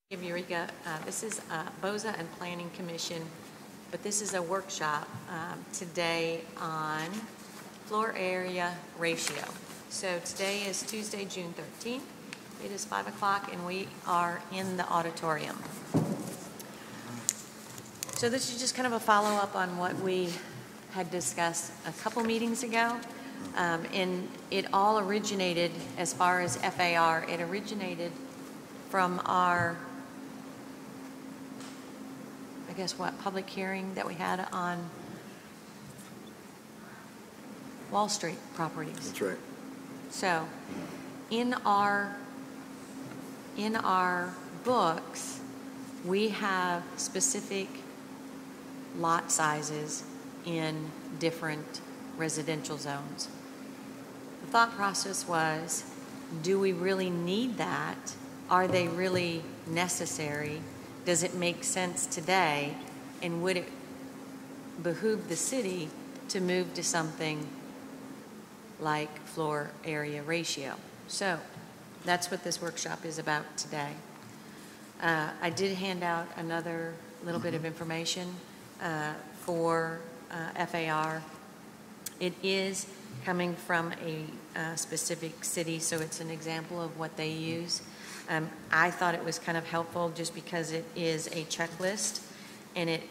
Of Eureka. This is BOZA and Planning Commission, but this is a workshop today on floor area ratio. So today is Tuesday, June 13th. It is 5 o'clock and we are in the auditorium. So this is just kind of a follow-up on what we had discussed a couple meetings ago. And it all originated, as far as FAR, it originated from our public hearing that we had on Wall Street properties. That's right. So in our books, we have specific lot sizes in different residential zones. The thought process was, do we really need that? Are they really necessary? Does it make sense today? And would it behoove the city to move to something like floor area ratio? So that's what this workshop is about today. I did hand out another little bit of information for FAR. It is coming from a specific city, so it's an example of what they use. I thought it was kind of helpful just because it is a checklist and it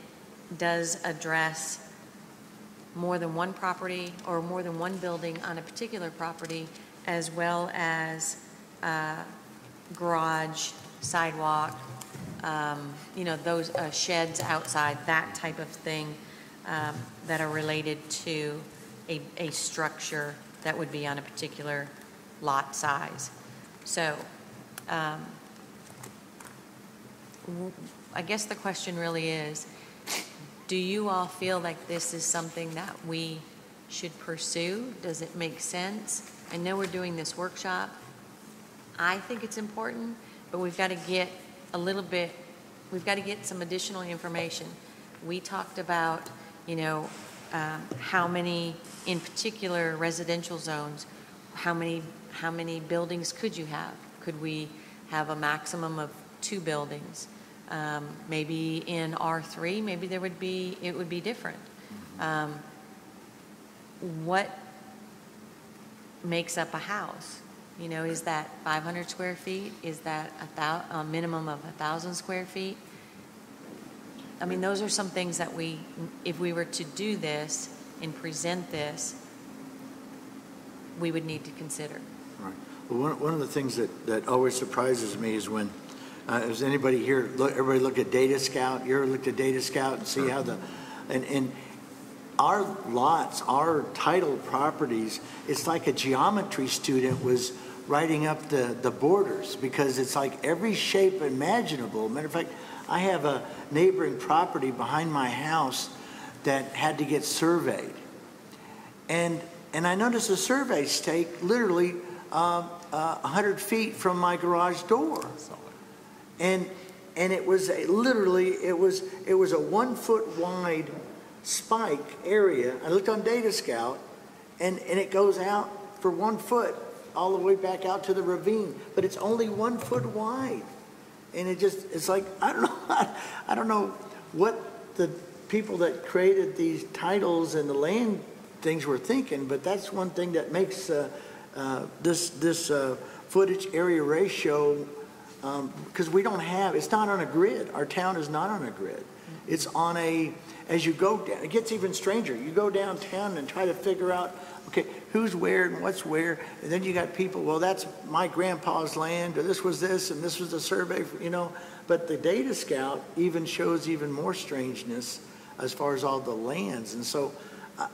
does address more than one property or more than one building on a particular property, as well as garage, sidewalk, those sheds outside, that type of thing that are related to a structure that would be on a particular lot size. So I guess the question really is, do you all feel like this is something that we should pursue? Does it make sense? I know we're doing this workshop. I think it's important, but we've got to get some additional information. We talked about, how many, in particular residential zones, how many buildings could you have? Could we have a maximum of 2 buildings? Maybe in R3, maybe it would be different. What makes up a house? Is that 500 square feet? Is that a minimum of 1,000 square feet? I mean, those are some things that if we were to do this and present this, we would need to consider. Right. Well, one of the things that always surprises me is when, does anybody here, everybody look at Data Scout? You ever looked at Data Scout and see how and our lots, our title properties, it's like a geometry student was writing up the borders, because it's like every shape imaginable. Matter of fact, I have a neighboring property behind my house that had to get surveyed. And I noticed the surveys take literally 100 feet from my garage door. And it was a 1 foot wide spike area. I looked on Data Scout and it goes out for 1 foot all the way back out to the ravine, but it's only 1 foot wide. And it's like, I don't know what the people that created these titles and the land things were thinking, but that's one thing that makes this footage area ratio, because it's not on a grid. Our town is not on a grid. It's on as you go down, it gets even stranger. You go downtown and try to figure out, okay, who's where and what's where, and then you got people, well, that's my grandpa's land, or this was this, and this was the survey, but the Data Scout even shows even more strangeness as far as all the lands. And so I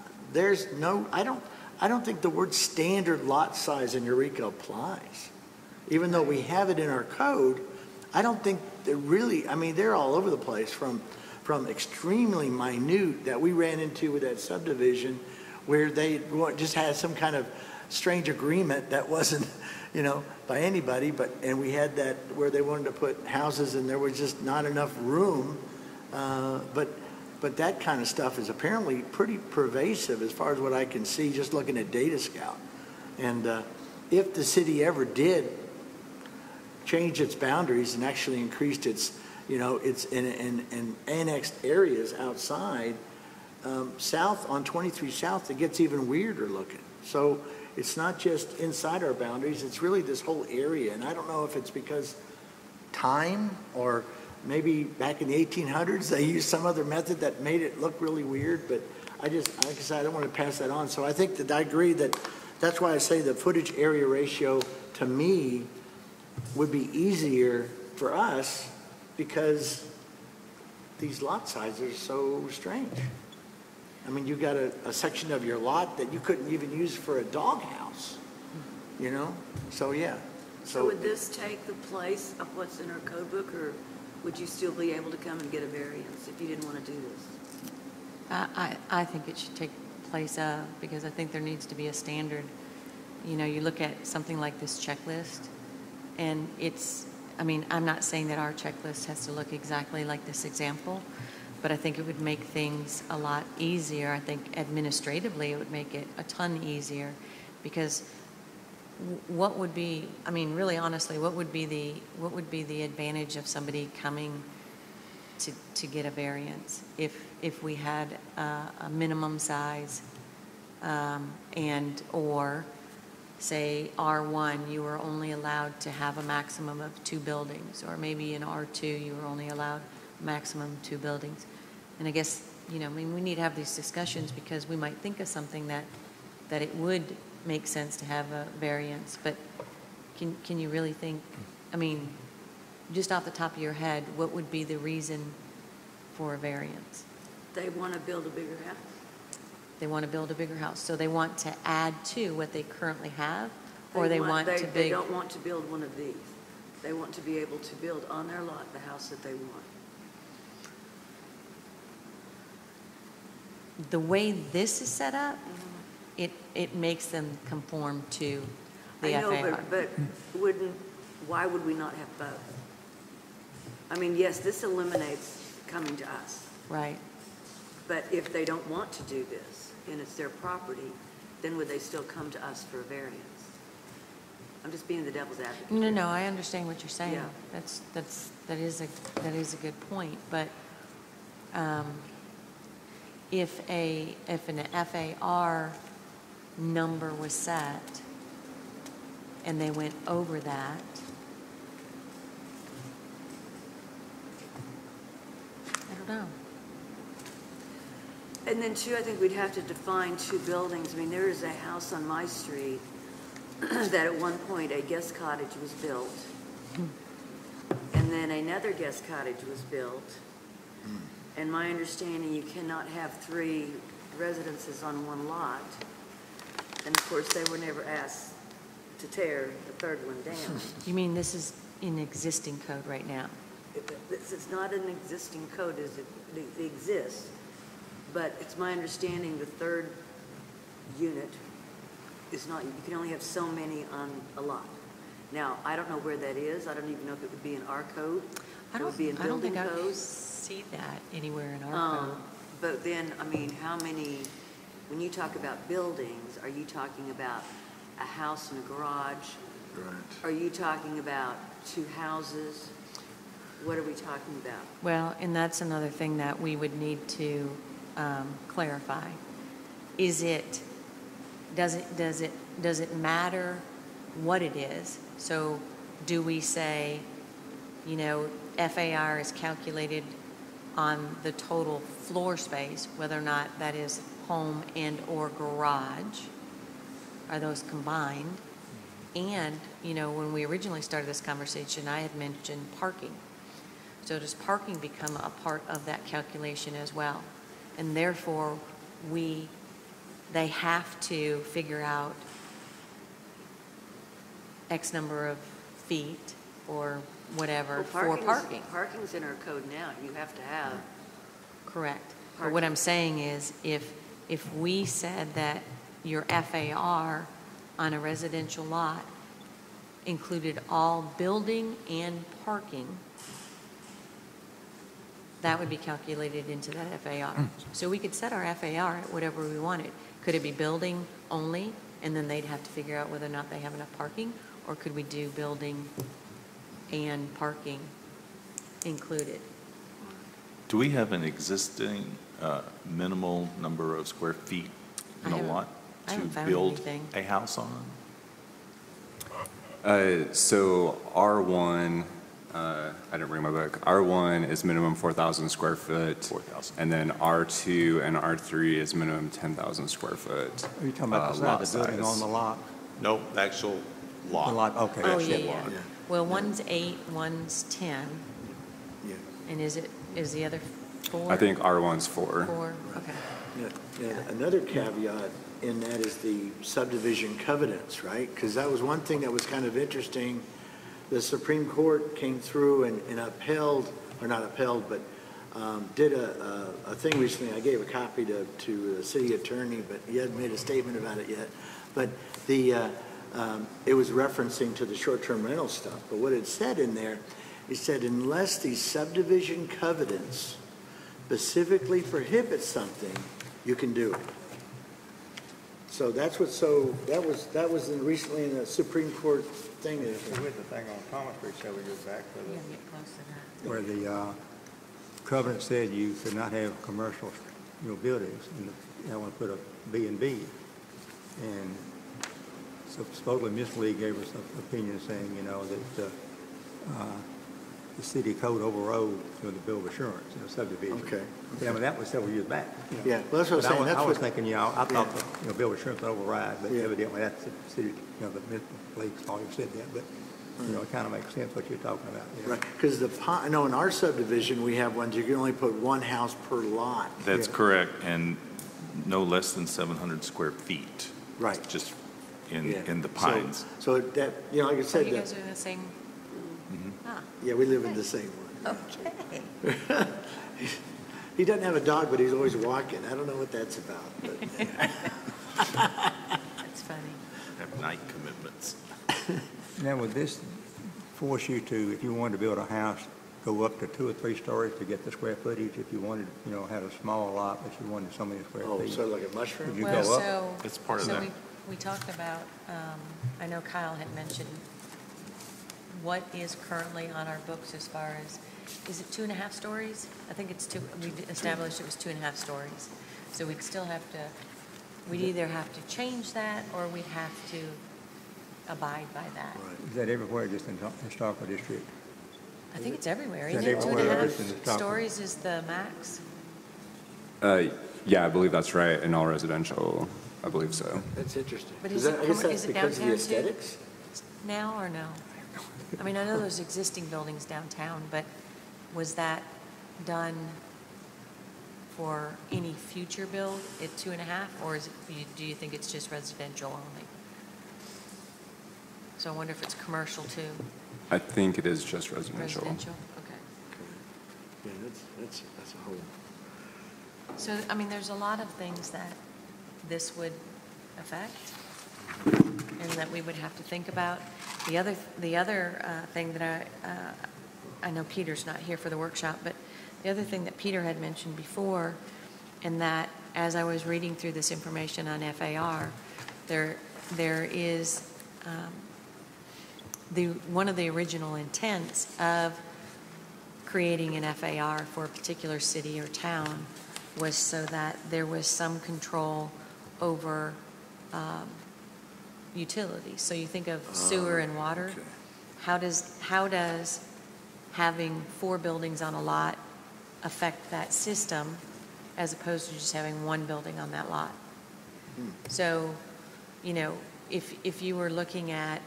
don't think the word standard lot size in Eureka applies. Even though we have it in our code, I don't think they're all over the place, from extremely minute that we ran into with that subdivision where they just had some kind of strange agreement that wasn't, by anybody, and we had that where they wanted to put houses and there was just not enough room, but that kind of stuff is apparently pretty pervasive as far as what I can see just looking at Data Scout. And if the city ever did changed its boundaries and actually increased its, its in annexed areas outside, south on 23 South, it gets even weirder looking. So it's not just inside our boundaries, it's really this whole area. And I don't know if it's because time, or maybe back in the 1800s they used some other method that made it look really weird, but like I said, I don't want to pass that on. So I think that I agree that's why I say the footage area ratio to me would be easier for us, because these lot sizes are so strange. I mean, you got a section of your lot that you couldn't even use for a doghouse, So yeah. So would this take the place of what's in our code book, or would you still be able to come and get a variance if you didn't want to do this? I think it should take place of, because I think there needs to be a standard. You look at something like this checklist, and I'm not saying that our checklist has to look exactly like this example, but I think it would make things a lot easier. I think administratively it would make it a ton easier, because what would be, really honestly, what would be the advantage of somebody coming to get a variance if we had a minimum size, or say R1, you were only allowed to have a maximum of 2 buildings, or maybe in R2 you were only allowed a maximum of 2 buildings. And I guess, we need to have these discussions, because we might think of something that it would make sense to have a variance, but can you really think, just off the top of your head, what would be the reason for a variance? They want to build a bigger house. They want to build a bigger house, so they want to add to what they currently have, or They don't want to build one of these. They want to be able to build on their lot the house that they want. The way this is set up, it makes them conform to the FAR. I know, but why would we not have both? Yes, this eliminates coming to us. Right. But if they don't want to do this, and it's their property, then would they still come to us for a variance? I'm just being the devil's advocate. No, I understand what you're saying. Yeah. That is a good point. But if an FAR number was set and they went over that, I don't know. And then too, I think we'd have to define 2 buildings. There is a house on my street that at one point a guest cottage was built, and then another guest cottage was built. And my understanding, you cannot have 3 residences on one lot. And of course, they were never asked to tear the third one down. You mean this is in existing code right now? This is not an existing code, it exists, but it's my understanding the third unit is not, you can only have so many on a lot. Now, I don't know where that is. I don't even know if it would be in our code. I don't think I see that anywhere in our code. But then, how many, when you talk about buildings, are you talking about a house and a garage? Right. Are you talking about 2 houses? What are we talking about? Well, and that's another thing that we would need to clarify. Does it matter what it is? So do we say, FAR is calculated on the total floor space, whether or not that is home and or garage? Are those combined? And, when we originally started this conversation, I had mentioned parking. So does parking become a part of that calculation as well? And therefore, they have to figure out X number of feet or whatever for parking. Parking's in our code now. You have to have. Correct. But what I'm saying is, if we said that your FAR on a residential lot included all building and parking, that would be calculated into that FAR. So we could set our FAR at whatever we wanted. Could it be building only, and then they'd have to figure out whether or not they have enough parking, or could we do building and parking included. Do we have an existing minimal number of square feet in I a haven't- lot I to haven't found build anything. a house on? So R1, I didn't bring my book. R1 is minimum 4,000 square foot. 4,000. And then R2 and R3 is minimum 10,000 square foot. Are you talking about the lot side of the building size. on the lot? No, the actual The lot. lot, okay. Oh, Actual yeah, yeah. lot. Yeah. Well, one's 8, one's 10, Yeah. and is the other 4? I think R1's 4. 4, okay. Yeah, another caveat in that is the subdivision covenants, right? Because that was one thing that was kind of interesting. The Supreme Court came through and upheld, or not upheld, but did a thing recently. I gave a copy to the city attorney, but he hadn't made a statement about it yet. But it was referencing to the short-term rental stuff. But what it said in there, it said unless these subdivision covenants specifically prohibit something, you can do it. So that's what, that was recently in the Supreme Court thing. With the thing on Thomas Street several years back, You gotta get close to that. where the covenant said you could not have commercial, buildings, and they want to put a B and B. And so supposedly Ms. Lee gave us an opinion saying, that the city code overrode the bill of assurance in a subdivision. Okay. Yeah, I mean, that was several years back. Yeah, well, that's what I'm But saying. That's I was what, thinking, I thought, bill of assurance would override, but Yeah. evidently that's the city, that Ms. Lee's always said that, but, it kind of makes sense what you're talking about. Yeah. right, because I know in our subdivision, we have ones, you can only put one house per lot. That's Yeah. correct, and no less than 700 square feet. Right. Just Yeah. in the So- pines. So that, like I So said, you guys are in the same? Ah, yeah, we live in the same one. okay. He doesn't have a dog, but he's always walking. I don't know what that's about, but. That's funny. Have night commitments. Now, would this force you to, if you wanted to build a house, go up to 2 or 3 stories to get the square footage? If you wanted, had a smaller lot, but you wanted so many square Oh, feet? sort of like a mushroom? Would you Well, go up? so. It's part of so that. we talked about, I know Kyle had mentioned what is currently on our books as far as, is it 2.5 stories? I think it's 2, we established it was 2.5 stories. So we'd still have to, we'd either have to change that or we'd have to abide by that. Right. Is that everywhere, just in the historical district? I think it's everywhere, Is isn't that it? everywhere? 2.5 It's in the top. stories is the max? Yeah, I believe that's right. In all residential, I believe so. That's interesting. But Is is that- it I guess commer- that's is it because of the downtown too? aesthetics? Now or no? I mean, I know there's existing buildings downtown, but was that done for any future build at 2.5, or is it, do you think it's just residential only? So I wonder if it's commercial too, I think it is just residential. residential, okay. Yeah, that's a whole. So, I mean, there's a lot of things that this would affect and that we would have to think about. The other thing that I know Peter's not here for the workshop, but the other thing that Peter had mentioned before, and that as I was reading through this information on FAR, there is one of the original intents of creating an FAR for a particular city or town was so that there was some control over utilities. So you think of sewer and water. okay. How does having 4 buildings on a lot affect that system as opposed to just having 1 building on that lot? So, if you were looking at,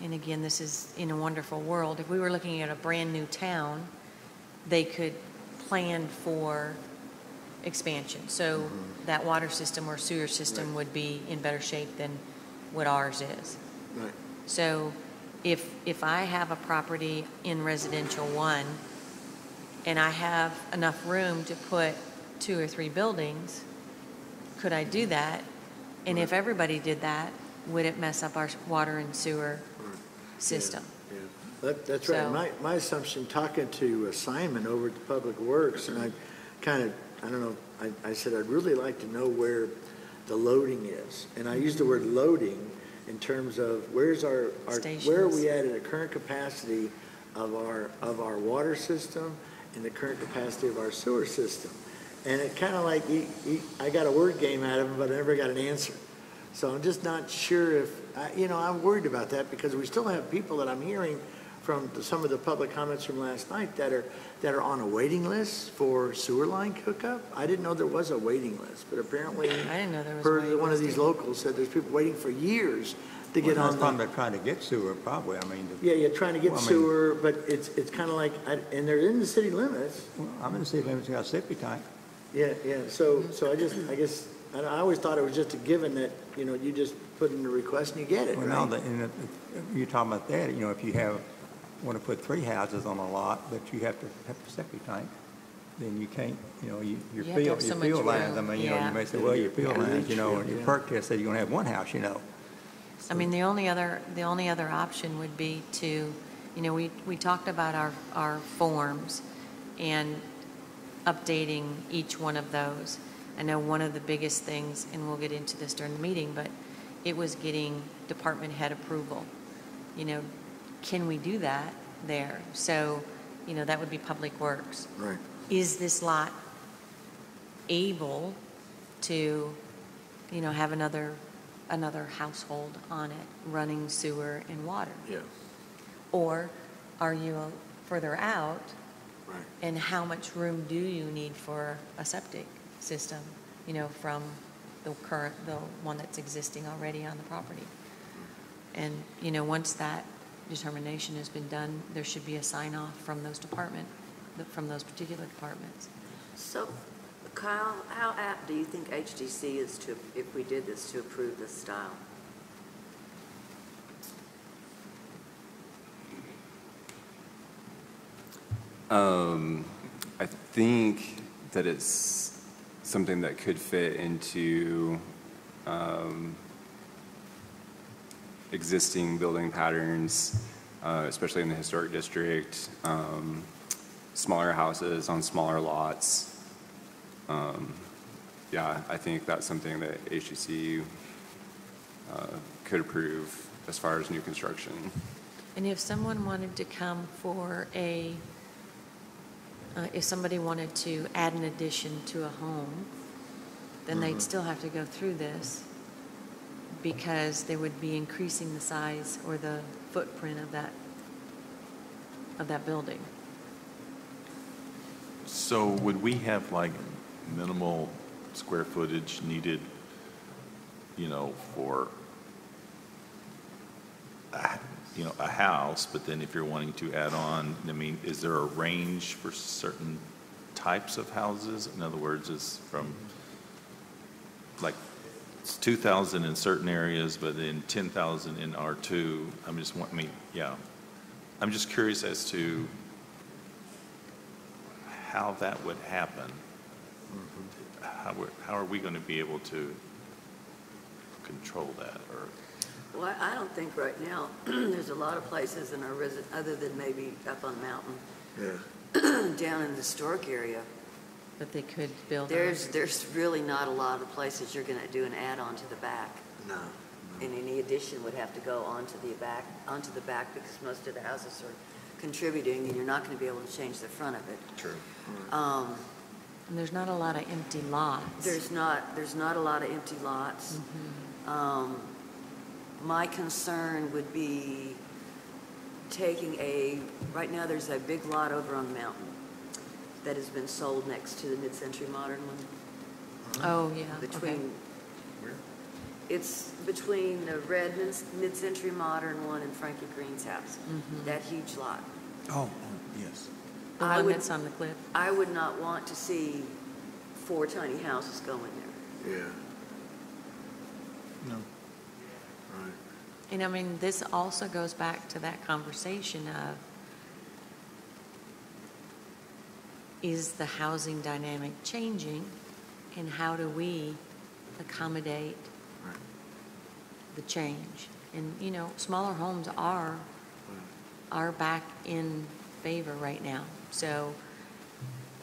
and again, this is in a wonderful world, if we were looking at a brand new town, they could plan for expansion. So that water system or sewer system would be in better shape than what ours is. Right. So if I have a property in residential 1 and I have enough room to put 2 or 3 buildings, could I do that? And if everybody did that, would it mess up our water and sewer system? Yeah. That's right. So- My assumption, talking to Simon over at the Public Works, and I don't know, I said, I'd really like to know where the loading is. And I used the word loading in terms of where are Stations. we at a current capacity of our water system and the current capacity of our sewer system. And it kind of like, I got a word game out of him, but I never got an answer. So I'm just not sure if, I'm worried about that because we still have people that I'm hearing from some of the public comments from last night that are on a waiting list for sewer line hookup. I didn't know there was a waiting list, but apparently, I didn't know there was a per waiting one of list these either. locals said there's people waiting for years to get Well, on that's probably the. they're trying to get sewer, probably, I mean. Yeah, trying to get Well, I mean- sewer, but it's kind of like, and they're in the city limits. Well, I'm in the city limits, got a septic tank. Yeah, so I guess, I always thought it was just a given that, you just put in the request and you get it, Well, now, right? you're talking about that, if you want to put 3 houses on a lot, but you have to have a septic tank, then you can't, your You have to field, have so your much field lines, I room, mean, yeah. you may say, well, your field Yeah, lines, and your yeah. perk test said you're going to have 1 house, I mean, the only other option would be to, we talked about our forms and updating each one of those. I know one of the biggest things, and we'll get into this during the meeting, but it was getting department head approval. Can we do that there? So, that would be Public Works. Right. Is this lot able to, have another household on it running sewer and water? Yeah, Or are you further out, right. and how much room do you need for a septic system, from the one that's existing already on the property? And, once that determination has been done, there should be a sign off from from those particular departments. So, Kyle, how apt do you think HDC is to, if we did this, to approve this style? I think that it's something that could fit into existing building patterns, especially in the historic district, smaller houses on smaller lots. Yeah, I think that's something that HDC could approve as far as new construction. And if someone wanted to come for if somebody wanted to add an addition to a home, then they'd still have to go through this because they would be increasing the size or the footprint of that building. So would we have like minimal square footage needed, for a house, but then if you're wanting to add on, I mean, is there a range for certain types of houses? In other words, it's from like it's 2,000 in certain areas, but then 10,000 in R2. I'm just curious as to how that would happen. How are we going to be able to control that? Or Well, I don't think right now, there's a lot of places in our other than maybe up on the mountain, Yeah. down in the historic area, That they could build on. there's really not a lot of places you're going to do an add-on to the back. No. And any addition would have to go onto the back because most of the houses are contributing and you're not going to be able to change the front of it. True. And there's not a lot of empty lots. There's not a lot of empty lots. My concern would be right now there's a big lot over on the mountain that has been sold next to the mid-century modern one. Oh, yeah, okay. It's between the red mid-century modern one and Frankie Green's house, that huge lot. Oh, yes. The I one would- that's on the cliff. I would not want to see 4 tiny houses going there. Yeah. No. Right. And I mean, this also goes back to that conversation of, is the housing dynamic changing, and how do we accommodate Right. the change? And, smaller homes are back in favor right now. So,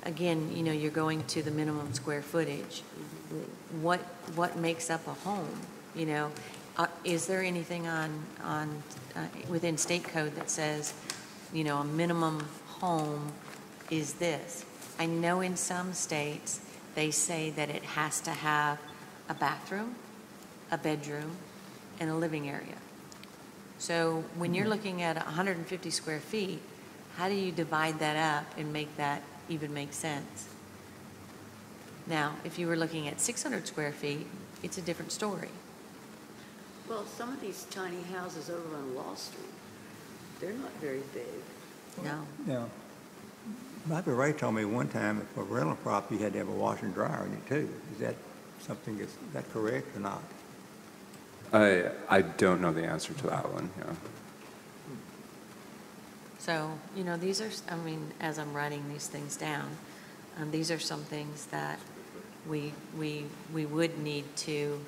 again, you're going to the minimum square footage. What makes up a home? Is there anything within state code that says you know, a minimum home is this. I know in some states, they say that it has to have a bathroom, a bedroom, and a living area. So when you're looking at 150 square feet, how do you divide that up and make that even make sense? Now, if you were looking at 600 square feet, it's a different story. Well, some of these tiny houses over on Wall Street, they're not very big. No. Now, Bobby Ray told me one time that for rental property, you had to have a washer and dryer in it too. Is that something, is that correct or not? I don't know the answer to that one, yeah. So, you know, these are, I mean, as I'm writing these things down, these are some things that we would need to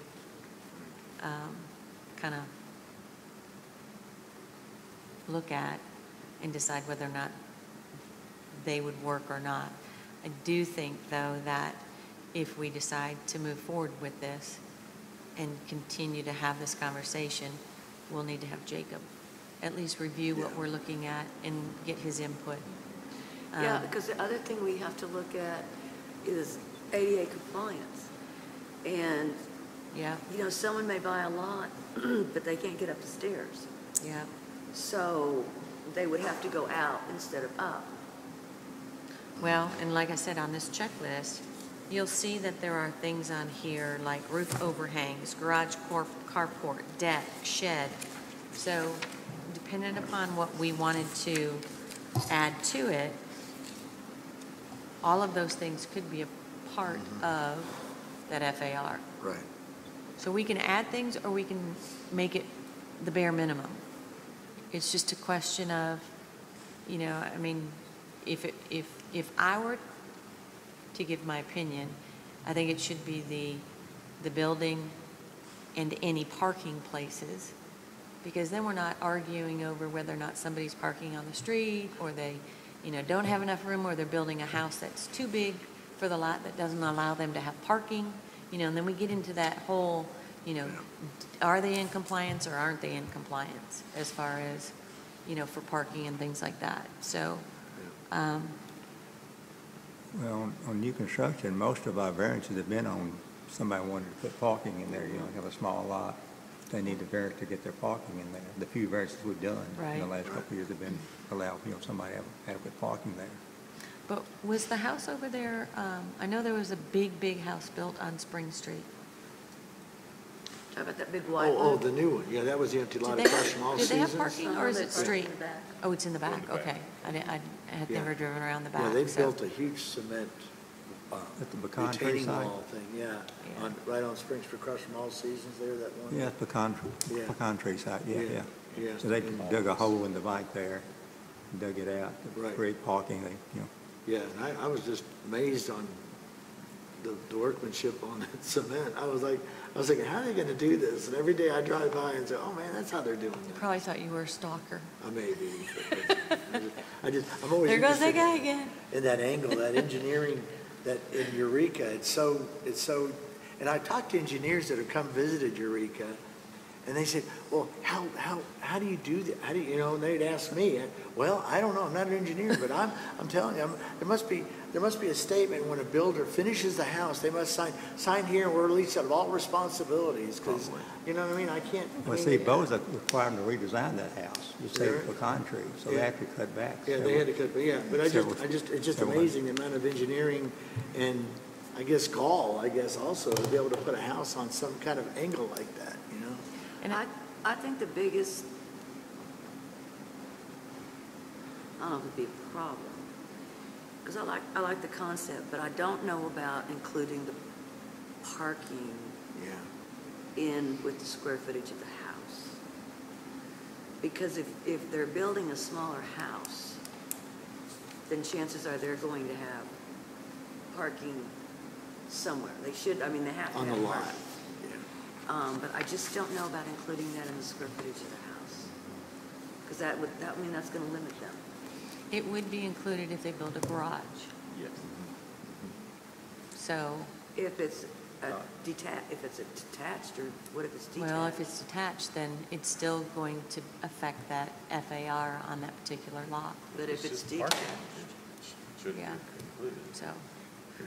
kind of look at and decide whether or not they would work or not. I do think, though, that if we decide to move forward with this and continue to have this conversation, we'll need to have Jacob at least review what we're looking at and get his input. Yeah, because the other thing we have to look at is ADA compliance. And, Yeah, you know, someone may buy a lot, but they can't get up the stairs. yeah. So they would have to go out instead of up. Well, and like I said, on this checklist, you'll see that there are things on here like roof overhangs, garage carport, deck, shed. So depending upon what we wanted to add to it, all of those things could be a part of that FAR. Right. So we can add things or we can make it the bare minimum. It's just a question of, you know, I mean, if I were to give my opinion, I think it should be the building and any parking places, because then we're not arguing over whether or not somebody's parking on the street or they, you know, don't have enough room, or they're building a house that's too big for the lot that doesn't allow them to have parking, you know, and then we get into that whole, you know, are they in compliance or aren't they in compliance as far as, you know, for parking and things like that. So, Well, on new construction, most of our variances have been on somebody wanted to put parking in there, you know, have a small lot. They need the variance to get their parking in there. The few variances we've done in the Right. last couple of years have been allowed, you know, somebody to have adequate parking there. but was the house over there, I know there was a big house built on Spring Street. How about that big white Oh, one? the new one, yeah, that was the empty lot Do of they Crush 'em All have, do they have Seasons. parking or is it They park in street? the back. Oh, it's in the back, In the back. okay. I had Yeah. never driven around the back. Yeah, they so- built a huge cement At the Pecan Tree retaining site? wall thing, yeah, Yeah. right on Springs for Crush 'em All Seasons there, that one. Yeah, it's Yeah. Pecan Tree site, yeah, Yeah, yeah. yeah. So they dug a hole in the bank there, dug it out to Right. create parking, they, you know. Yeah, and I was just amazed on the workmanship on that cement. I was thinking, how are they gonna do this? And every day I drive by and say, oh man, that's how they're doing They it. probably thought you were a stalker. I may be. I'm always There goes that interested guy again. in that angle, that engineering, that in Eureka, it's so, and I talked to engineers that have come visited Eureka, and they said, well, how do you do that? How do you, you know, and they'd ask me, well, I don't know, I'm not an engineer, but I'm telling you, there must be a statement when a builder finishes the house, they must sign here, and we're released out of all responsibilities, because, you know what I mean, I can't. Well, see, Boza required them to redesign that house, to save Sure. Pecan Tree, so they Yeah. actually cut back. Yeah, they had to cut, but yeah, but it's just several- amazing the amount of engineering and I guess gall, also, to be able to put a house on some kind of angle like that, you know? And I think the biggest, I don't know if it'd be a problem, because I like the concept, but I don't know about including the parking Yeah. in with the square footage of the house. Because if they're building a smaller house, then chances are they're going to have parking somewhere. They should, I mean, they have to On have the lot. parking. Yeah. But I just don't know about including that in the square footage of the house. Because that mean, that's gonna limit them. it would be included if they build a garage. Yes. So, If it's if it's detached, or what if it's detached? Well, if it's detached, then it's still going to affect that FAR on that particular lot. But if it's just parking. detached, Should be Yeah. included. So,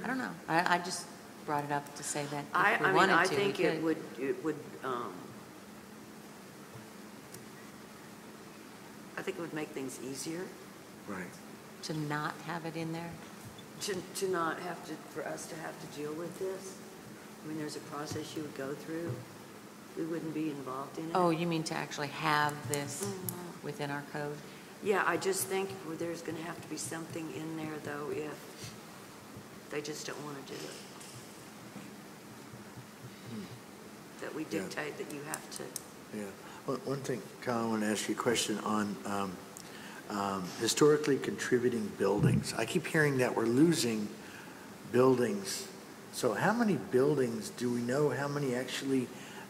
I don't know. I just brought it up to say that I if we mean, wanted I to, we think it could. would, I think it would make things easier Right. To not have it in there? to not have to, for us to have to deal with this. I mean, there's a process you would go through. We wouldn't be involved in it. Oh, you mean to actually have this Mhm. within our code? Yeah, I just think there's going to have to be something in there, though, if they just don't want to do it. That we Yeah. dictate that you have to. Yeah. One thing, Kyle, I want to ask you a question on historically contributing buildings. I keep hearing that we're losing buildings. So how many buildings, do we know how many actually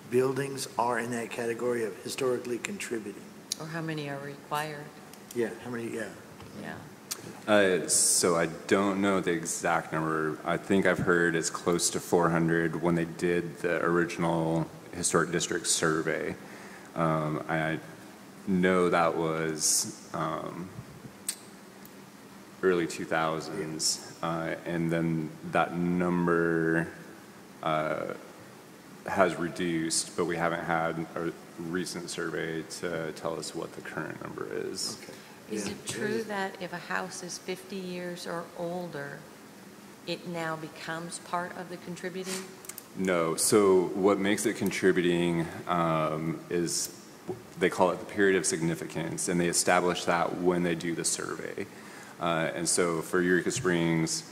buildings are in that category of historically contributing? Or how many are required? Yeah, how many, yeah. Yeah. So I don't know the exact number. I think I've heard it's close to 400 when they did the original historic district survey. I know that was early 2000s, and then that number has reduced, but we haven't had a recent survey to tell us what the current number is. Okay. Is Yeah. it true that if a house is 50 years or older, it now becomes part of the contributing? No. So what makes it contributing is they call it the period of significance, and they establish that when they do the survey. And so for Eureka Springs,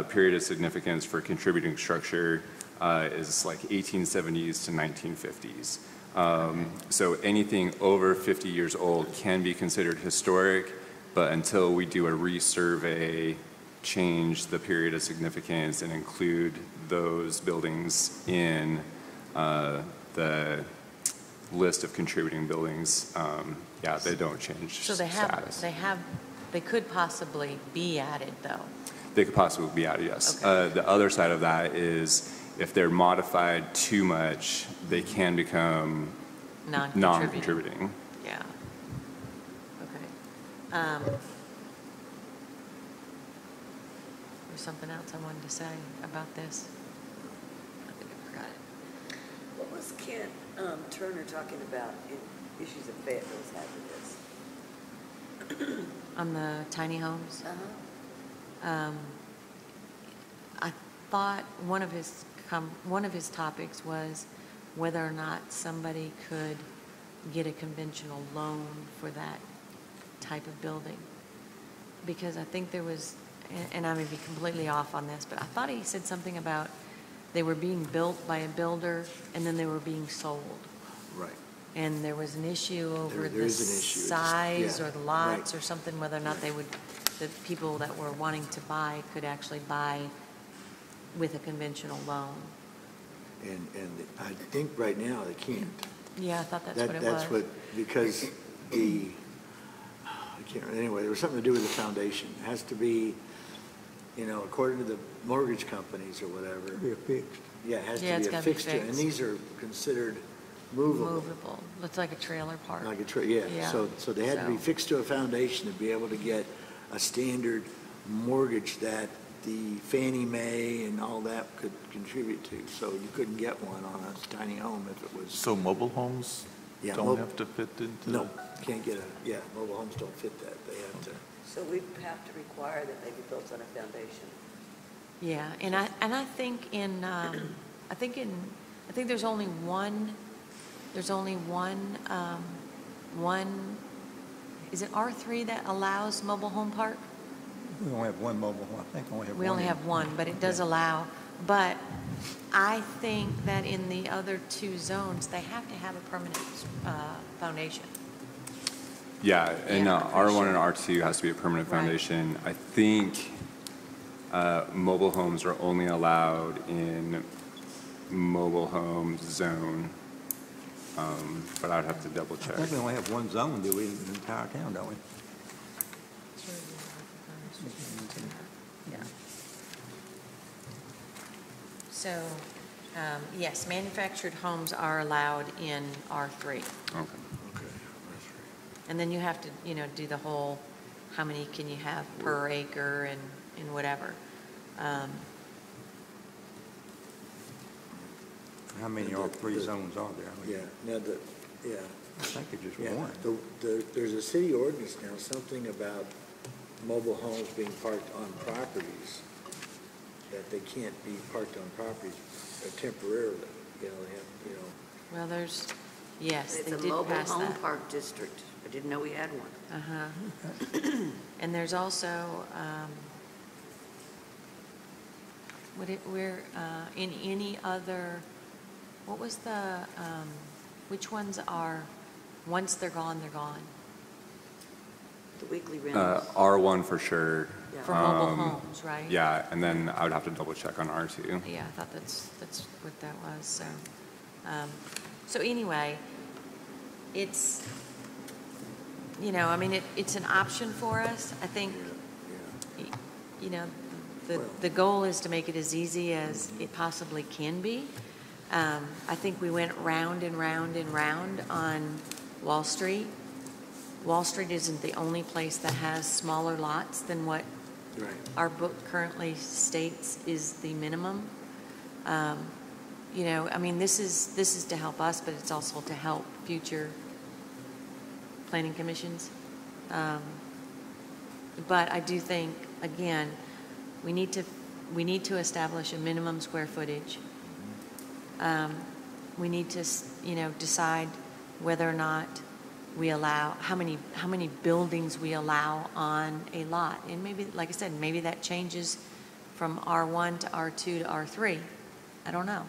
period of significance for contributing structure is like 1870s to 1950s. So anything over 50 years old can be considered historic, but until we do a resurvey, change the period of significance and include those buildings in the list of contributing buildings, yeah, they don't change So status. they could possibly be added, though. They could possibly be added, yes. Okay. The other side of that is if they're modified too much, they can become non-contributing. Yeah. Okay. There's something else I wanted to say about this. I think I forgot it. What was Kent Turner talking about in issues of Fayetteville's hazardous? On the tiny homes? Uh-huh. I thought one of his topics was whether or not somebody could get a conventional loan for that type of building. Because I think there was, and I may be completely off on this, but I thought he said something about they were being built by a builder and then they were being sold. Right. And there was an issue over There the is an issue. It's just- size yeah, or the lots right. or something, whether or not the people that were wanting to buy could actually buy with a conventional loan. And I think right now they can't. Yeah, I thought that's what it was. That's what, because I can't, anyway, there was something to do with the foundation. It has to be, according to the mortgage companies or whatever. Be fixed. Yeah, it has Yeah, to it's be a gotta be fixture. And fixed. these are considered movable. Movable. Looks like a trailer park. Like yeah. Yeah. So they had to be So- fixed to a foundation to be able to get a standard mortgage that the Fannie Mae and all that could contribute to. So you couldn't get one on a tiny home if it was. So mobile homes Yeah, don't have to fit into? No, can't get mobile homes don't fit that. They have to. So we have to require that they be built on a foundation. Yeah, and I think I think there's only one, is it R3 that allows mobile home park? We only have one mobile home. I think we only have one. We only have one, but it does allow. But I think that in the other two zones, they have to have a permanent foundation. Yeah, and Yeah, I'm pretty R1 and sure. R2 has to be a permanent Right. foundation. I think mobile homes are only allowed in mobile home zone, but I'd have to double I check. think we only have one zone, do we, in the entire town, don't we? Yeah. So, Yes, manufactured homes are allowed in R3. Okay. Okay. And then you have to, do the whole, how many can you have per acre and whatever. How many R3 zones are there? I mean, Yeah, now yeah. I think it's just Yeah, one. there's a city ordinance now, something about mobile homes being parked on properties, that they can't be parked on properties temporarily, they have, Well, yes, It's they a did mobile pass home that. park district. I didn't know we had one. Uh-huh. And there's also, in any other, what was which ones are, once they're gone, they're gone? The weekly rentals. R1 for sure. Yeah. For mobile homes, right? Yeah, and then I would have to double check on R2. Yeah, I thought that's what that was, so. So anyway, it's, it's an option for us. I think, the goal is to make it as easy as it possibly can be. I think we went round and round and round on Wall Street. Wall Street isn't the only place that has smaller lots than what right. our book currently states is the minimum. This is to help us, but it's also to help future planning commissions. But I do think, again, we need to establish a minimum square footage. We need to, decide whether or not we allow, how many buildings we allow on a lot. And maybe, like I said, maybe that changes from R1 to R2 to R3. I don't know.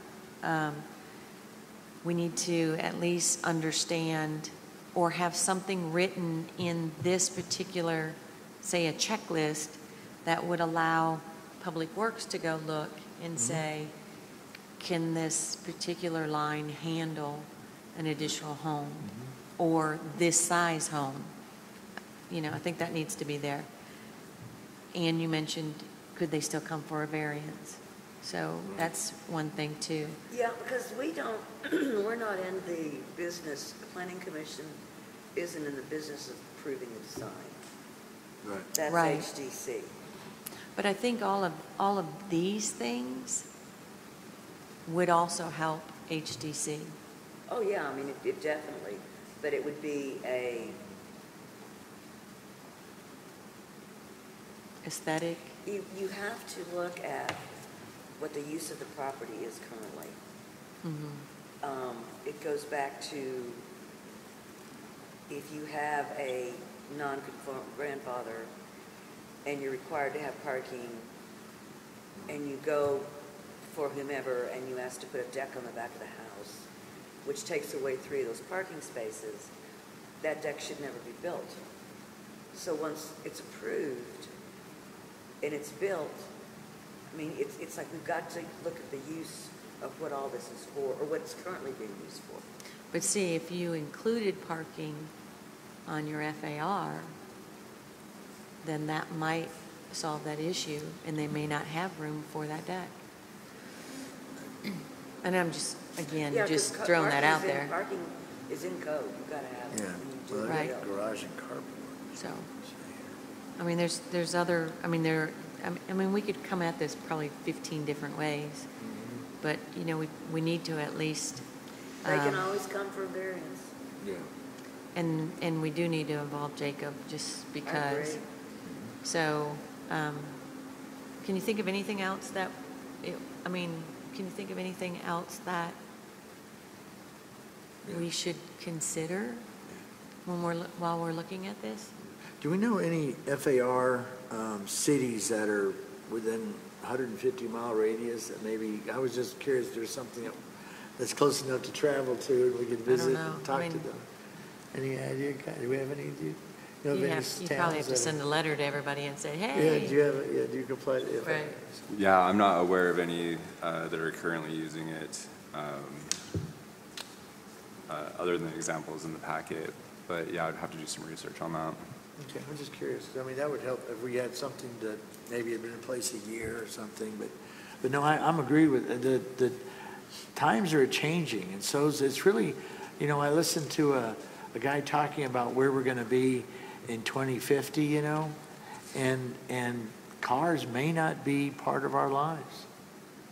We need to at least understand or have something written in this particular, say, a checklist that would allow Public Works to go look and say, can this particular line handle an additional home or this size home? I think that needs to be there. And you mentioned, could they still come for a variance? So that's one thing too. Yeah, because we're not in the business, the planning commission isn't in the business of approving a design. Right. That's Right. HDC. But I think all of these things would also help HDC. Oh, yeah, it definitely, but it would be Aesthetic. you have to look at what the use of the property is currently. It goes back to if you have a non-conform grandfather and you're required to have parking and you go for whomever and you ask to put a deck on the back of the house, which takes away 3 of those parking spaces, that deck should never be built. So once it's approved and it's built, it's like we've got to look at the use of what all this is for, or what it's currently being used for. But see, if you included parking on your FAR, then that might solve that issue, and they may not have room for that deck. And I'm just, again, Yeah, just 'cause throwing that out parking's there. Parking is in code, you've got to have it. Yeah, when you do well, it. Right. garage and carport. So, there's other, we could come at this probably 15 different ways, but, we need to at least, They can always come for a variance. Yeah. and we do need to involve Jacob just I because. agree. So, can you think of anything else that, can you think of anything else that we should consider while we're looking at this? Do we know any FAR cities that are within 150-mile radius that maybe, I was just curious if there's something that's close enough to travel to and we could visit know. and talk to them? Any idea? Do we have any, do you know of You any probably have towns to that send a letter to everybody and say, Yeah, hey. do you comply to FAR? Right. Yeah, I'm not aware of any that are currently using it, other than the examples in the packet. But yeah, I'd have to do some research on that. Okay, I'm just curious. That would help if we had something that maybe had been in place a year or something, but no, I'm agree with the times are changing, and so it's really, I listened to a guy talking about where we're going to be in 2050, and cars may not be part of our lives.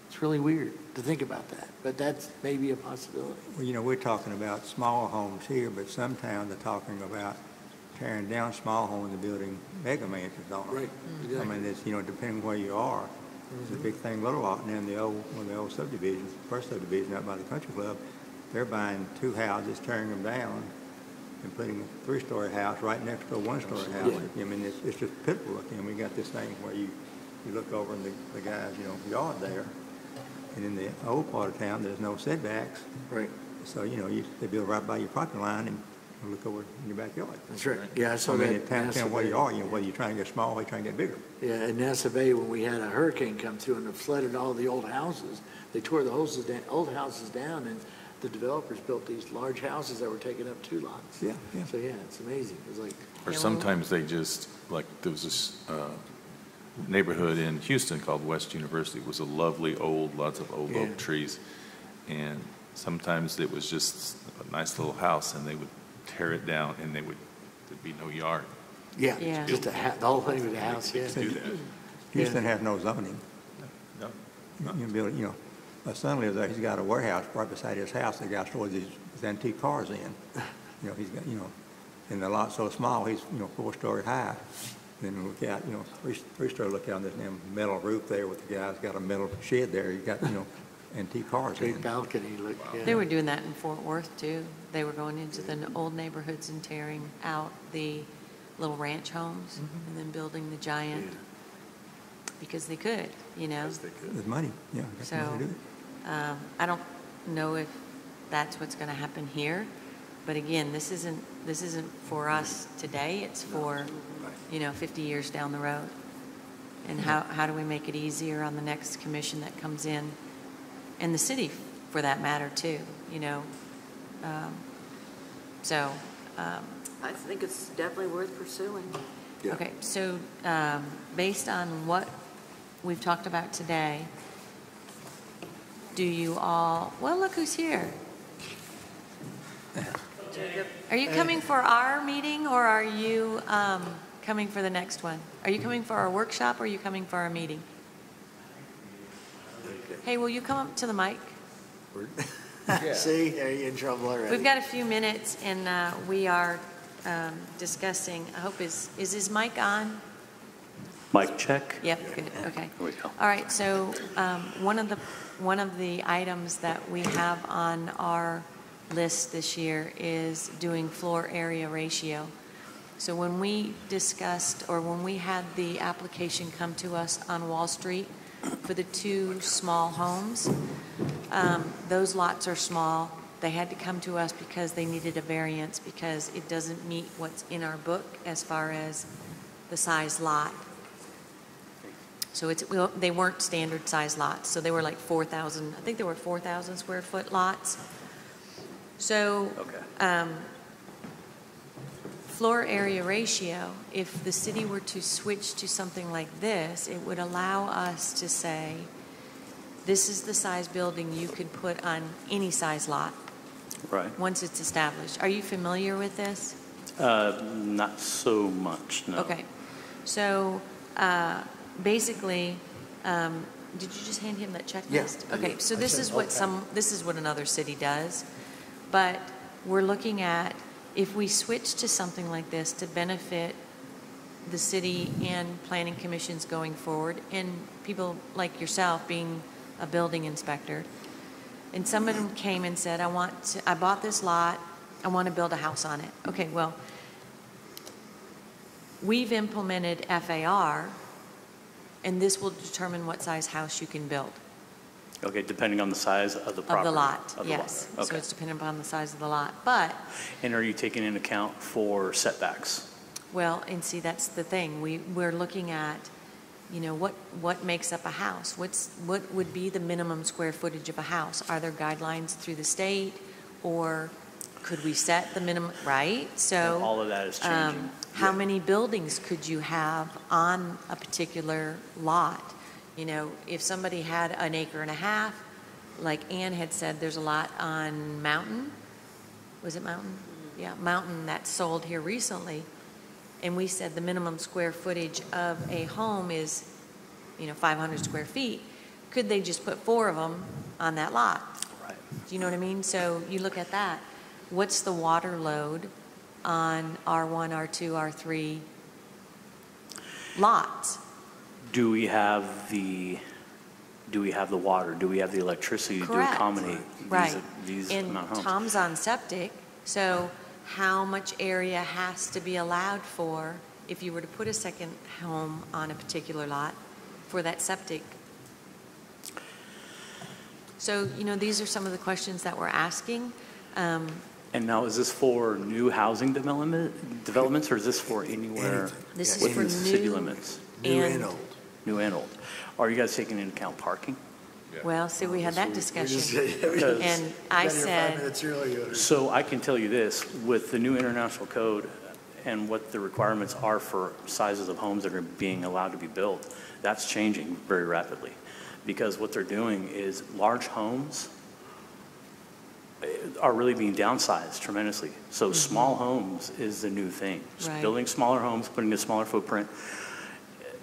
It's really weird to think about that, but that's maybe a possibility. Well, we're talking about small homes here, but some towns are talking about tearing down small homes and building mega mansions on them. Right, I exactly. mean, it's, depending where you are. It's a big thing, Little Rock, now in one of the old subdivisions, first subdivision out by the country club, they're buying 2 houses, tearing them down, and putting a 3-story house right next to a 1-story house. Yeah. I mean, it's just pitiful looking. We got this thing where you look over in the guy's, yard there, and in the old part of town, there's no setbacks. Right. So, they build right by your property line and you look over in your backyard. That's right. Yeah, I saw I mean, that. it depends on where you are, whether you're trying to get small or you're trying to get bigger. Yeah, in Nassa Bay, when we had a hurricane come through and it flooded all the old houses, they tore the old houses down, and the developers built these large houses that were taking up 2 lots. Yeah, yeah. So, yeah, it's amazing. It's like, Or sometimes they just, like, there was this neighborhood in Houston called West University. It was a lovely lots of old Yeah. oak trees. And sometimes it was just a nice little house, and they would tear it down, and there'd be no yard. yeah, Yeah. just the whole thing with the house, yeah. Do that. Houston has no zoning. No. You can build, my son lives there, he's got a warehouse right beside his house, the guy stores his antique cars in. He's got, and the lot's so small, he's, 4-story high. Then look out, 3-story look out on this damn metal roof there with the guy's got a metal shed there, you got, antique cars in. Big balcony, look, yeah. They were doing that in Fort Worth, too. They were going into the old neighborhoods and tearing out the little ranch homes and then building the giant, because they could, There's money, yeah. got the money to do it. I don't know if that's what's going to happen here, but again, this isn't for us today. It's for 50 years down the road. And how do we make it easier on the next commission that comes in, and the city, for that matter, too. I think it's definitely worth pursuing. Yeah. Okay, so based on what we've talked about today, do you all, well, look who's here. Jacob, Are you coming for our meeting, or are you coming for the next one? Are you coming for our workshop, or are you coming for our meeting? Hey, will you come up to the mic? See, are you in trouble already? We've got a few minutes, and we are discussing, I hope, is his mic on? Mic check. Yep, good, okay. Here we go. All right, so one of the items that we have on our list this year is doing floor area ratio. So when we discussed, or when we had the application come to us on Wall Street for the 2 small homes, those lots are small. They had to come to us because they needed a variance because it doesn't meet what's in our book as far as the size lot. So they weren't standard size lots. So they were like 4,000, I think they were 4,000 square foot lots. So floor area ratio, if the city were to switch to something like this, it would allow us to say, this is the size building you could put on any size lot Right. once it's established. Are you familiar with this? Not so much, no. Okay. So basically, did you just hand him that checklist? Yeah. Okay, so I this said, is what this is what another city does. But we're looking at, if we switch to something like this to benefit the city and planning commissions going forward, and people like yourself being a building inspector, and someone came and said, I bought this lot, I want to build a house on it. Okay, well, we've implemented FAR, and this will determine what size house you can build. Okay, depending on the size of the property? Of the lot, Of the yes. lot. So Okay. it's dependent upon the size of the lot. But, And are you taking into account for setbacks? well, and see, that's the thing. We're looking at, what makes up a house? What would be the minimum square footage of a house? Are there guidelines through the state, or could we set the minimum, right? So And all of that is changing. how many buildings could you have on a particular lot? If somebody had an acre and a half, like Ann had said, there's a lot on Mountain. Was it Mountain? Yeah, Mountain that sold here recently. And we said the minimum square footage of a home is, 500 square feet. Could they just put 4 of them on that lot? Right. Do you know what I mean? So you look at that. What's the water load on R1, R2, R3 lots? Do we have the water? Do we have the electricity Correct. to accommodate Right. these And amount of homes? Tom's on septic, so how much area has to be allowed for if you were to put a second home on a particular lot for that septic? So, these are some of the questions that we're asking. And now, is this for new housing developments, or is this for anywhere This is within for city new limits? New and- and old. New and old. Are you guys taking into account parking? Well, see, we had that discussion. Because- And I said, So I can tell you this, with the new international code and what the requirements are for sizes of homes that are being allowed to be built, that's changing very rapidly. Because what they're doing is large homes are really being downsized tremendously. So small homes is the new thing. Right. Building smaller homes, putting a smaller footprint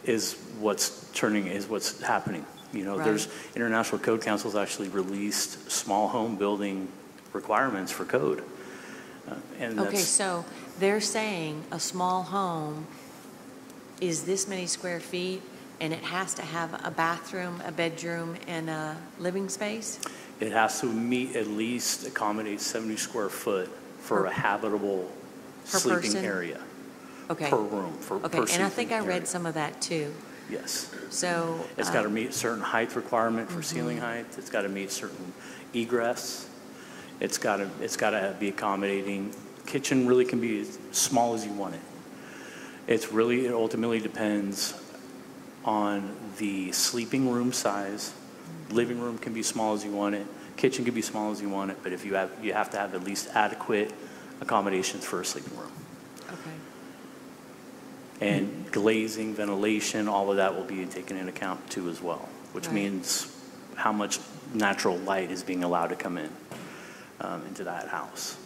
is what's happening. There's Right. International Code Council's actually released small home building requirements for code. And okay, that's, so they're saying a small home is this many square feet, and it has to have a bathroom, a bedroom, and a living space? it has to at least accommodate 70 square foot for a habitable Per sleeping person? area. Okay. Per room, per Okay, and I sleeping think I read area. some of that too. Yes. So. It's got to meet a certain height requirement for ceiling height. It's got to meet certain egress. It's got to be accommodating. Kitchen really can be as small as you want it. It ultimately depends on the sleeping room size. Living room can be small as you want it. Kitchen can be small as you want it. But if you have to have at least adequate accommodations for a sleeping room. Okay. And glazing, ventilation, all of that will be taken into account too as well, which Right. means how much natural light is being allowed to come in into that house.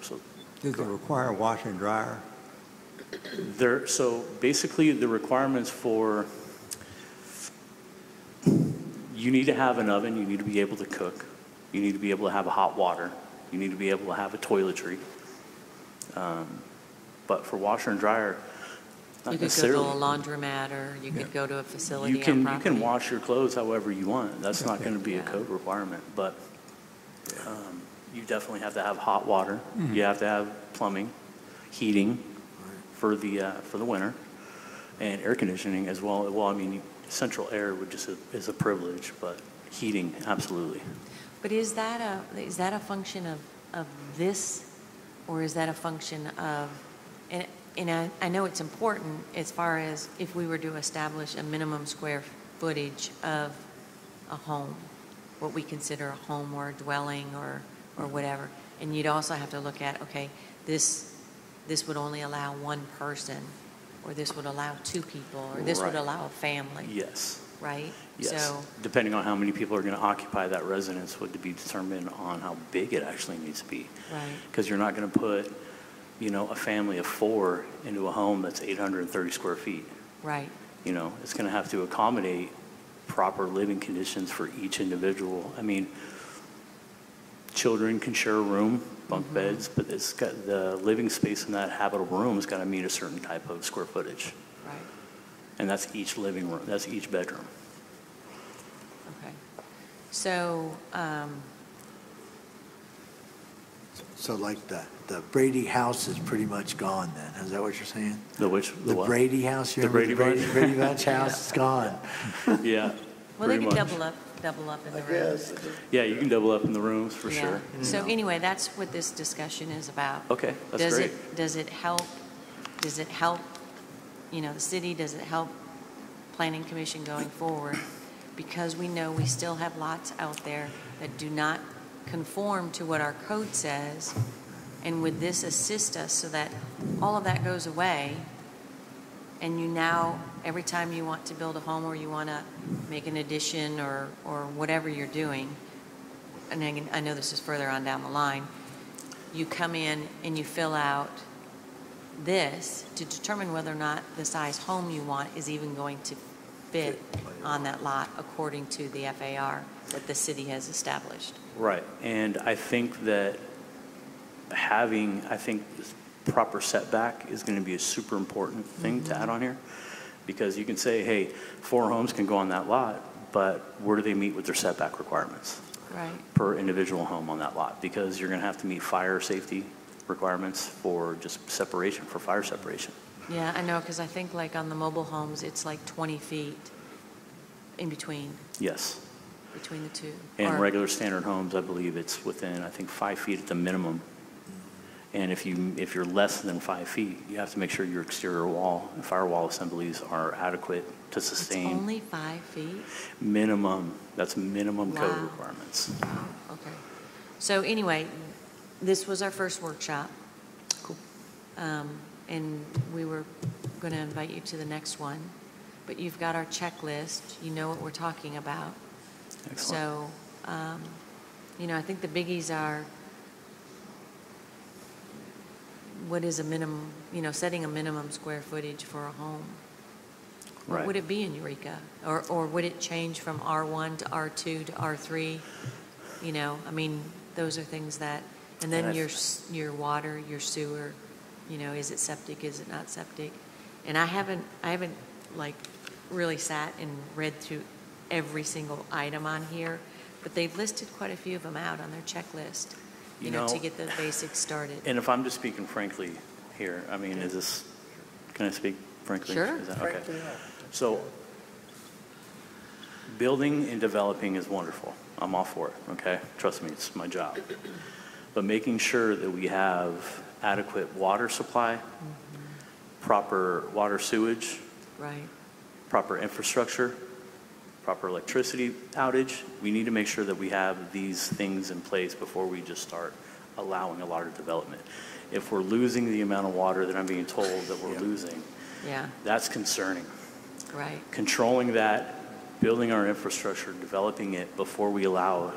So Does it require washer and dryer? so basically the requirements for, you need to have an oven, you need to be able to cook, you need to be able to have a hot water, you need to be able to have a toiletry. But for washer and dryer, not You could go necessarily. to a laundromat, or you could go to a facility You on can property. wash your clothes however you want. That's not Okay. going to be a Yeah. code requirement, but you definitely have to have hot water. You have to have plumbing, heating for the winter, and air conditioning as well. Well, I mean, central air is a privilege, but heating, absolutely. But is that a function of this, or is that a function of, and I know it's important as far as if we were to establish a minimum square footage of a home, what we consider a home or a dwelling or whatever. And you'd also have to look at, okay, this would only allow one person, or this would allow 2 people, or this would Right. allow a family, Yes. right? Yes. So, Depending on how many people are going to occupy that residence would be determined on how big it actually needs to be. right. Because you're not going to put, a family of 4 into a home that's 830 square feet. Right. It's going to have to accommodate proper living conditions for each individual. I mean, children can share a room, bunk beds, but the living space in that habitable room has got to meet a certain type of square footage. Right. And that's each living room, that's each bedroom. Okay. So, So like the Brady house is pretty much gone then, is that what you're saying? The The what? Brady house, you The remember Brady Bunch? Brady Bunch house is gone. Yeah. well, they pretty could much. double up in the rooms. Yeah, you can double up in the rooms for Yeah. sure. So anyway, that's what this discussion is about. Okay, that's great. Does it help, the city, does it help Planning Commission going forward? Because we know we still have lots out there that do not conform to what our code says. And would this assist us so that all of that goes away, and you now, every time you want to build a home or you want to make an addition or whatever you're doing, and I know this is further on down the line, you come in and you fill out this to determine whether or not the size home you want is even going to fit on that lot according to the FAR that the city has established. Right, and I think that having, proper setback is going to be a super important thing to add on here, because you can say, hey, 4 homes can go on that lot, but where do they meet with their setback requirements? Right. Per individual home on that lot, because you're going to have to meet fire safety requirements for just separation, for fire separation. Yeah, I know, because I think like on the mobile homes, it's like 20 feet in between Yes. the two. And Or- regular standard homes, I believe it's within, 5 feet at the minimum. And if you're less than 5 feet, you have to make sure your exterior wall and firewall assemblies are adequate to It's sustain only 5 feet? minimum, that's minimum code Wow. requirements. Okay. So anyway, this was our first workshop. Cool. And we were going to invite you to the next one. But you've got our checklist. You know what we're talking about. Excellent. So, I think the biggies are what is a minimum, setting a minimum square footage for a home. What Right. would it be in Eureka? Or would it change from R1 to R2 to R3? Those are things that, and then And your water, your sewer, is it septic, is it not septic? And I haven't like really sat and read through every single item on here, but they've listed quite a few of them out on their checklist, You know, to get the basics started. And if I'm just speaking frankly here, can I speak frankly? Sure. Is that okay? So, building and developing is wonderful. I'm all for it, okay? Trust me, it's my job. But making sure that we have adequate water supply, proper water sewage, Right. proper infrastructure, proper electricity outage, we need to make sure that we have these things in place before we just start allowing a lot of development. If we're losing the amount of water that I'm being told that we're losing, Yeah, that's concerning. right. Controlling that, building our infrastructure, developing it before we allow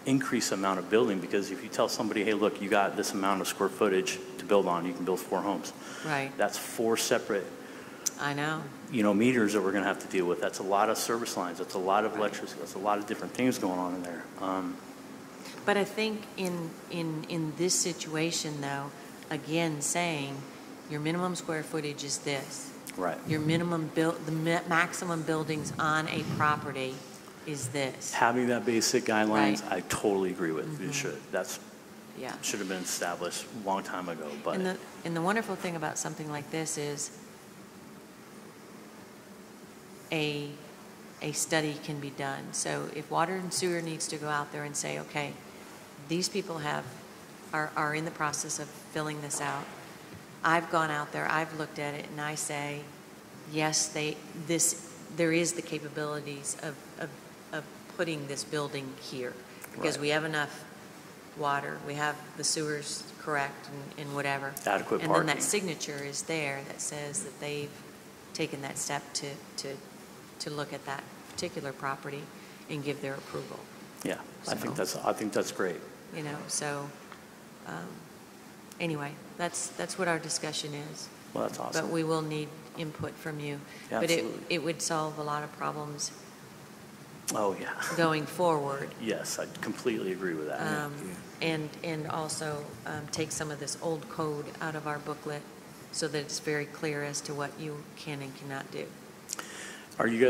increased amount of building, because if you tell somebody, hey, look, you got this amount of square footage to build on, you can build 4 homes. Right. That's 4 separate, I know. meters that we're going to have to deal with. That's a lot of service lines. That's a lot of electricity. That's a lot of different things going on in there. But I think in this situation, though, again, saying your minimum square footage is this. Right. Your maximum buildings on a property is this. Having that basic guidelines, Right. I totally agree with. It should. Yeah. Should have been established a long time ago. But And the wonderful thing about something like this is a study can be done. So if water and sewer needs to go out there and say, okay, these people are in the process of filling this out. I've gone out there, I've looked at it, and I say, yes, there is the capabilities of putting this building here, because Right. we have enough water, we have the sewers correct and whatever. Adequate And then parking. that signature is there that says that they've taken that step to look at that particular property and give their approval. yeah, I think that's great. So anyway, that's what our discussion is. Well, that's awesome. But we will need input from you. Yeah, But absolutely. it would solve a lot of problems Oh, yeah. going forward. Yes, I completely agree with that. And also take some of this old code out of our booklet so that it's very clear as to what you can and cannot do. Did you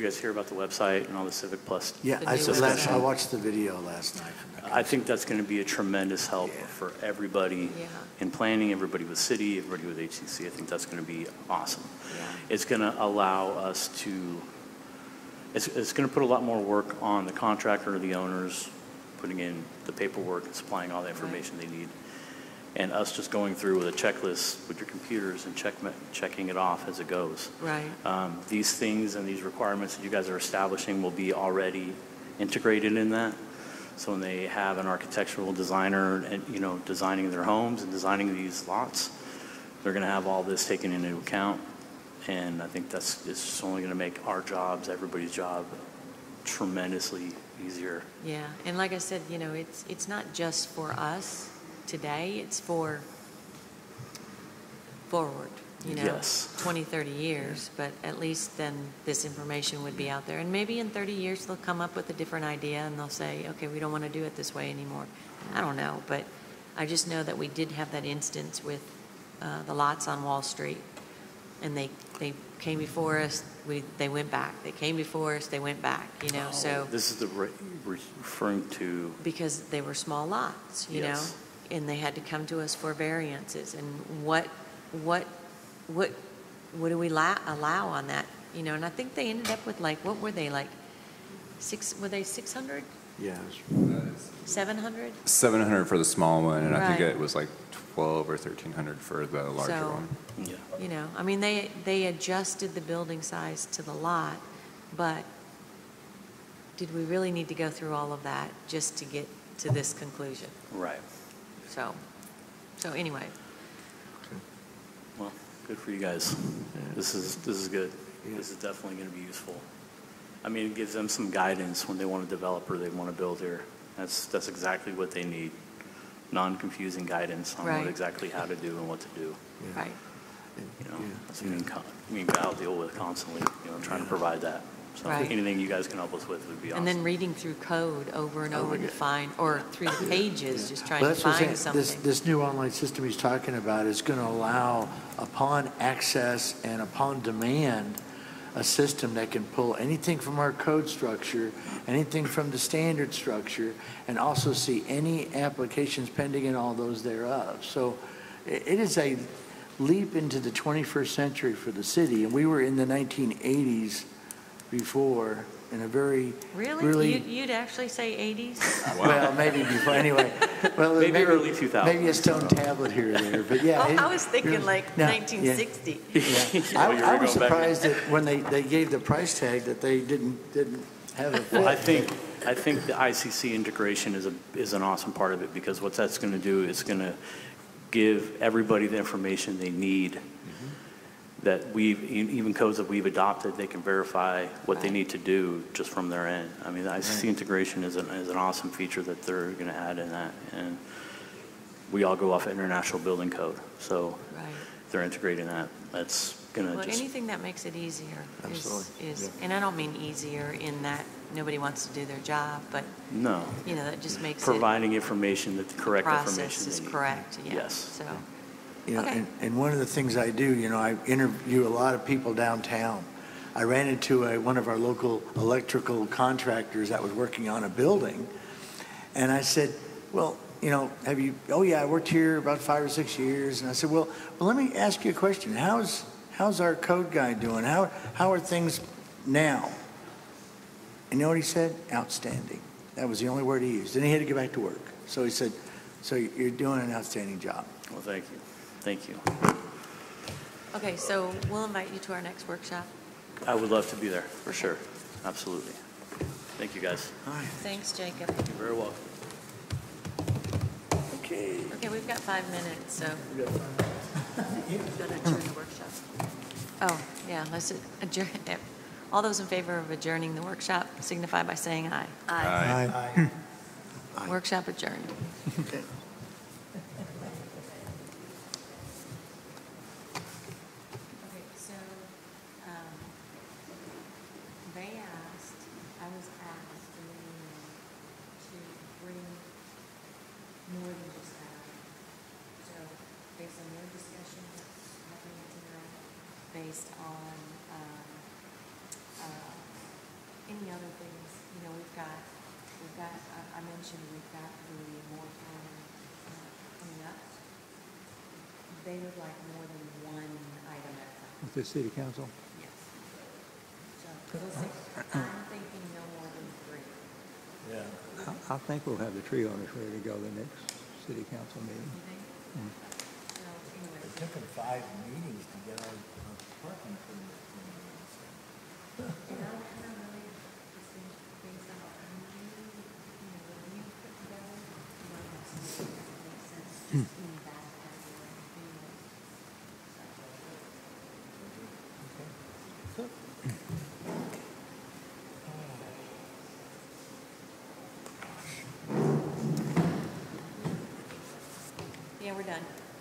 guys hear about the website and all the Civic Plus? Yeah, The I new said website. I watched the video last night. I think that's going to be a tremendous help for everybody Yeah. in planning, everybody with city, everybody with HCC. I think that's going to be awesome. Yeah. It's going to allow us to, it's going to put a lot more work on the contractor or the owners, putting in the paperwork and supplying all the information they need. And us just going through with a checklist with your computers and checking it off as it goes. Right. These things and these requirements that you guys are establishing will be already integrated in that. So when they have an architectural designer and, designing their homes and designing these lots, they're going to have all this taken into account. And I think it's just only going to make our jobs, everybody's job, tremendously easier. Yeah, and like I said, you know, it's not just for us today, it's for forward, you know, Yes. 20, 30 years, but at least then this information would be out there. And maybe in 30 years, they'll come up with a different idea and they'll say, okay, we don't want to do it this way anymore. I don't know, but I just know that we did have that instance with the lots on Wall Street, and they came before us, they went back. They came before us, they went back, you know, so. This is the referring to, Because they were small lots, you know, Yes. and they had to come to us for variances. And what do we allow on that, you know? And I think they ended up with like, what were they, like were they 600, Yes. 700? 700 for the small one, and I think Right. it was like 12 or 1,300 for the larger So- one. yeah. You know, I mean, they adjusted the building size to the lot, but did we really need to go through all of that just to get to this conclusion? Right. So anyway, Well, good for you guys. This is good. This is definitely going to be useful. I mean, it gives them some guidance when they want a developer they want to build here. That's exactly what they need. Non-confusing guidance on Right. what exactly how to do and what to do. right. You know, that's what me and Val deal with constantly, you know, trying to provide that. So Right. anything you guys can help us with would be awesome. And then reading through code over and over to find, or through the pages, just trying Well, to that's what I'm find saying. something. This new online system he's talking about is going to allow, upon access and upon demand, a system that can pull anything from our code structure, anything from the standard structure, and also see any applications pending and all those thereof. So it is a leap into the 21st century for the city, and we were in the 1980s before, in a very, Really? You'd actually say 80s? well, maybe before, anyway. Well, Maybe early 2000s. Maybe a stone tablet here or there, but yeah. Oh, it- I was thinking it- like no, 1960. Yeah. Oh, you were I was going back. surprised that when they gave the price tag that they didn't have it. Well, I think the ICC integration is an awesome part of it, because what that's going to do is going to give everybody the information they need, that even codes that we've adopted, they can verify what they Right. need to do just from their end. I mean, the ICC integration is an awesome feature that they're going to add in that, and we all go off International Building Code, so Right. they're integrating that. That's going to Well, just anything that makes it easier Absolutely, is, yeah. and I don't mean easier in that nobody wants to do their job, but, no. you know, that just makes Providing information, that the correct process information is they need. correct, yeah. Yes. So, You know, Okay. and one of the things I do, you know, I interview a lot of people downtown. I ran into one of our local electrical contractors that was working on a building, and I said, well, you know, oh yeah, I worked here about 5 or 6 years, and I said, well, let me ask you a question. How's our code guy doing? How are things now? And you know what he said? Outstanding. That was the only word he used. Then he had to get back to work. So he said, so you're doing an outstanding job. Well, thank you. Thank you. okay, so we'll invite you to our next workshop. I would love to be there, for sure. Absolutely. Thank you, guys. All right. Thanks, Jacob. You're very welcome. Okay. Okay, we've got 5 minutes, so, Got to adjourn the workshop. oh, yeah, let's adjourn. All those in favor of adjourning the workshop signify by saying aye. Aye. Aye. Workshop adjourned. Okay. Okay, so, they asked, I was asked in an email to bring more than just that. So, based on your discussion that's happening tonight, based on, any other things, you know, we've got, I mentioned we've got the moratorium coming up. They would like more than one item at a time. With the city council? Yes. So, we'll see. I'm thinking no more than 3. I think we'll have the tree owners ready to go the next city council meeting. You think? So, anyway. It took them 5 meetings to get our parking permit. And I'll kind of really just based on what you put together, you might have something that makes sense just in that category. Anyway. we're done.